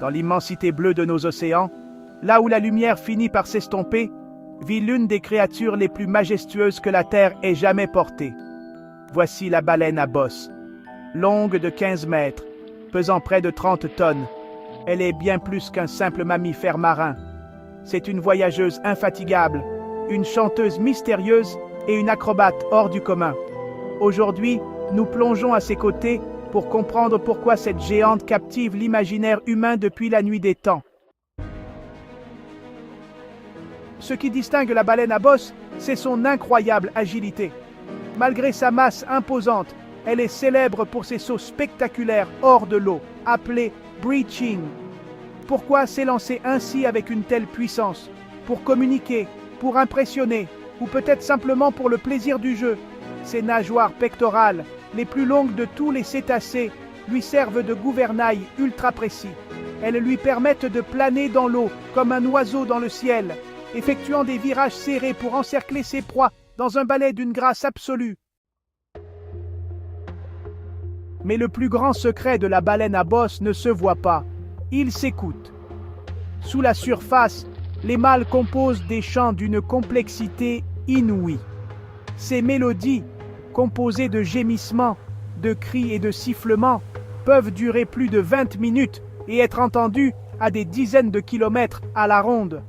Dans l'immensité bleue de nos océans, là où la lumière finit par s'estomper, vit l'une des créatures les plus majestueuses que la Terre ait jamais portées. Voici la baleine à bosse. Longue de 15 mètres, pesant près de 30 tonnes, elle est bien plus qu'un simple mammifère marin. C'est une voyageuse infatigable, une chanteuse mystérieuse et une acrobate hors du commun. Aujourd'hui, nous plongeons à ses côtés pour comprendre pourquoi cette géante captive l'imaginaire humain depuis la nuit des temps. Ce qui distingue la baleine à bosse, c'est son incroyable agilité. Malgré sa masse imposante, elle est célèbre pour ses sauts spectaculaires hors de l'eau, appelés breaching. Pourquoi s'élancer ainsi avec une telle puissance? Pour communiquer, pour impressionner, ou peut-être simplement pour le plaisir du jeu. Ses nageoires pectorales, les plus longues de tous les cétacés, lui servent de gouvernail ultra précis. Elles lui permettent de planer dans l'eau comme un oiseau dans le ciel, effectuant des virages serrés pour encercler ses proies dans un balai d'une grâce absolue. Mais le plus grand secret de la baleine à bosse ne se voit pas, il s'écoute. Sous la surface, les mâles composent des chants d'une complexité inouïe. Ces mélodies, composées de gémissements, de cris et de sifflements, peuvent durer plus de 20 minutes et être entendues à des dizaines de kilomètres à la ronde.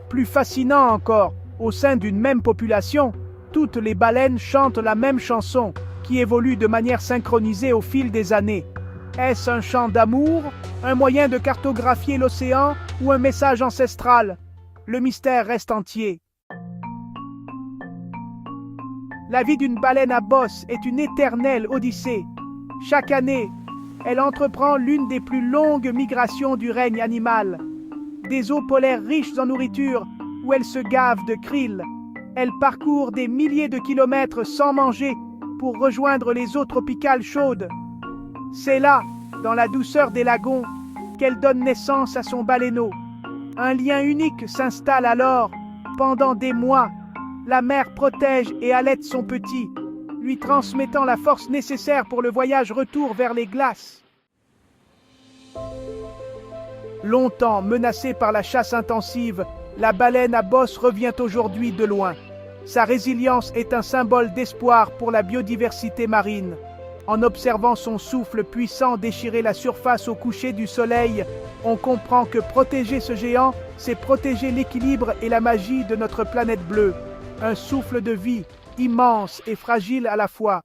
Plus fascinant encore, au sein d'une même population, toutes les baleines chantent la même chanson, qui évolue de manière synchronisée au fil des années. Est-ce un chant d'amour, un moyen de cartographier l'océan ou un message ancestral? Le mystère reste entier. La vie d'une baleine à bosse est une éternelle odyssée. Chaque année, elle entreprend l'une des plus longues migrations du règne animal. Des eaux polaires riches en nourriture, où elle se gave de krill. Elle parcourt des milliers de kilomètres sans manger pour rejoindre les eaux tropicales chaudes. C'est là, dans la douceur des lagons, qu'elle donne naissance à son baleineau. Un lien unique s'installe alors. Pendant des mois, la mère protège et allaite son petit, lui transmettant la force nécessaire pour le voyage retour vers les glaces. Longtemps menacée par la chasse intensive, la baleine à bosse revient aujourd'hui de loin. Sa résilience est un symbole d'espoir pour la biodiversité marine. En observant son souffle puissant déchirer la surface au coucher du soleil, on comprend que protéger ce géant, c'est protéger l'équilibre et la magie de notre planète bleue. Un souffle de vie, immense et fragile à la fois.